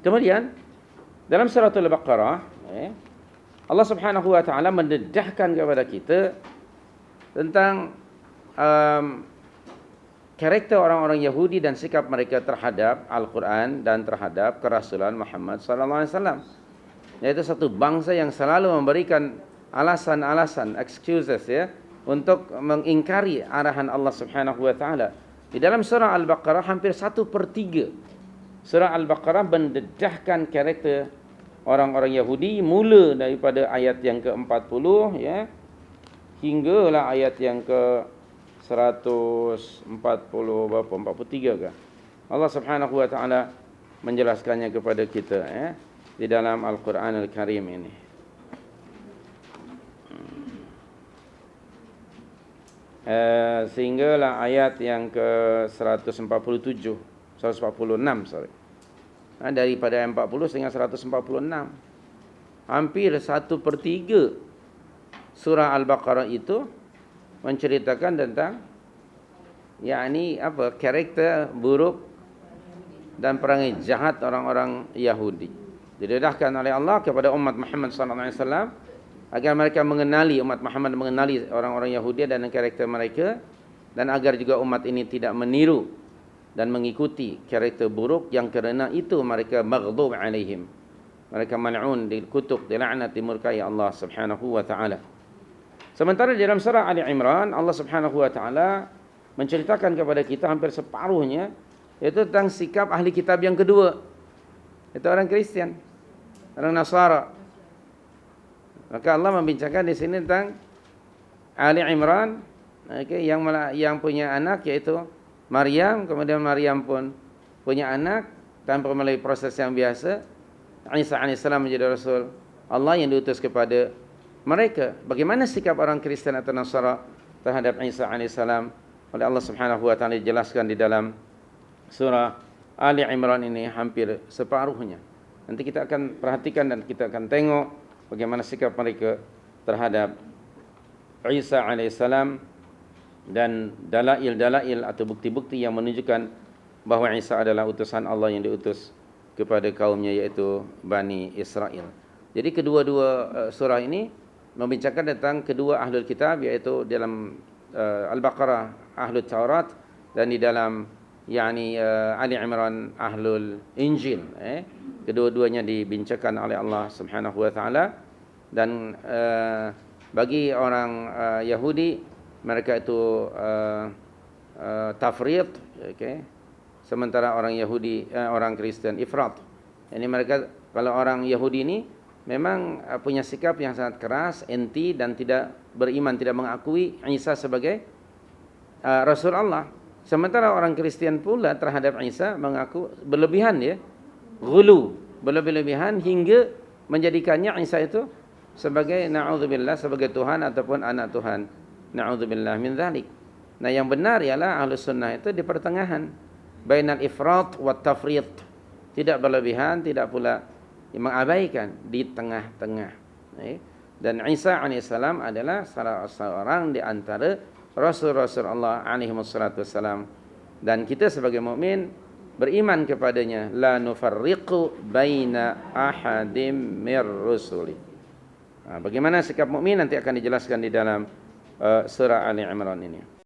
Kemudian dalam surah Al-Baqarah, Allah Subhanahu wa taala mendedahkan kepada kita tentang karakter orang-orang Yahudi dan sikap mereka terhadap Al-Quran dan terhadap kerasulan Muhammad sallallahu alaihi wasallam. Yaitu satu bangsa yang selalu memberikan alasan-alasan, excuses untuk mengingkari arahan Allah Subhanahu wa taala. Di dalam surah Al-Baqarah hampir 1/3 surah Al-Baqarah mendedahkan karakter orang-orang Yahudi, mula daripada ayat yang ke-40 hinggalah ayat yang ke 140 berapa 43 ke. Allah Subhanahu wa taala menjelaskannya kepada kita di dalam Al-Quran Al-Karim ini. Sehinggalah ayat yang ke 146 daripada 40 sehingga 146. Hampir 1/3 surah Al-Baqarah itu menceritakan tentang karakter buruk dan perangai jahat orang-orang Yahudi. Didedahkan oleh Allah kepada umat Muhammad sallallahu alaihi wasallam agar mereka mengenali, umat Muhammad mengenali orang-orang Yahudi dan karakter mereka, dan agar juga umat ini tidak meniru dan mengikuti karakter buruk yang kerana itu mereka maghdub alaihim. Mereka mal'un, dikutuk, dilaknat, dimurkai Allah Subhanahu wa taala. Sementara di dalam surah Ali Imran, Allah Subhanahu wa taala menceritakan kepada kita hampir separuhnya yaitu tentang sikap ahli kitab yang kedua. Itu orang Kristian, orang Nasara. Maka Allah membincangkan di sini tentang Ali Imran, yang punya anak yaitu Maryam, kemudian Maryam pun punya anak tanpa melalui proses yang biasa. Isa alaihissalam menjadi rasul Allah yang diutus kepada mereka. Bagaimana sikap orang Kristen atau Nasara terhadap Isa alaihissalam oleh Allah Subhanahu wa taala dijelaskan di dalam surah Ali Imran ini hampir separuhnya. Nanti kita akan perhatikan dan kita akan tengok bagaimana sikap mereka terhadap Isa alaihissalam dan dalail-dalail atau bukti-bukti yang menunjukkan bahawa Isa adalah utusan Allah yang diutus kepada kaumnya, yaitu Bani Israel. Jadi kedua-dua surah ini membincangkan tentang kedua ahlul kitab, yaitu dalam Al-Baqarah ahlul Taurat dan di dalam Ali Imran ahlul Injil. Kedua-duanya dibincangkan oleh Allah Subhanahu wa taala, dan bagi orang Yahudi mereka itu tafrid, sementara orang Yahudi orang Kristen ifrat. Ini mereka, kalau orang Yahudi ini memang punya sikap yang sangat keras, anti, dan tidak beriman, tidak mengakui Isa sebagai Rasul Allah. Sementara orang Kristen pula terhadap Isa mengaku berlebihan, ghulu, berlebihan hingga menjadikannya Isa itu sebagai na'udzubillah, sebagai Tuhan ataupun anak Tuhan. Na'udzubillah min dzalik. Nah, yang benar ialah Ahlus Sunnah itu di pertengahan, bainal ifrat wa tafrid. Tidak berlebihan, tidak pula mengabaikan, di tengah-tengah. Dan Isa alaihissalam adalah salah seorang di antara Rasul-Rasul Allah alaihi wassalam. Dan kita sebagai mukmin beriman kepadanya, la nufarriqu baina ahadim mir rusuli. Bagaimana sikap mukmin nanti akan dijelaskan di dalam surah Ali Imran ini.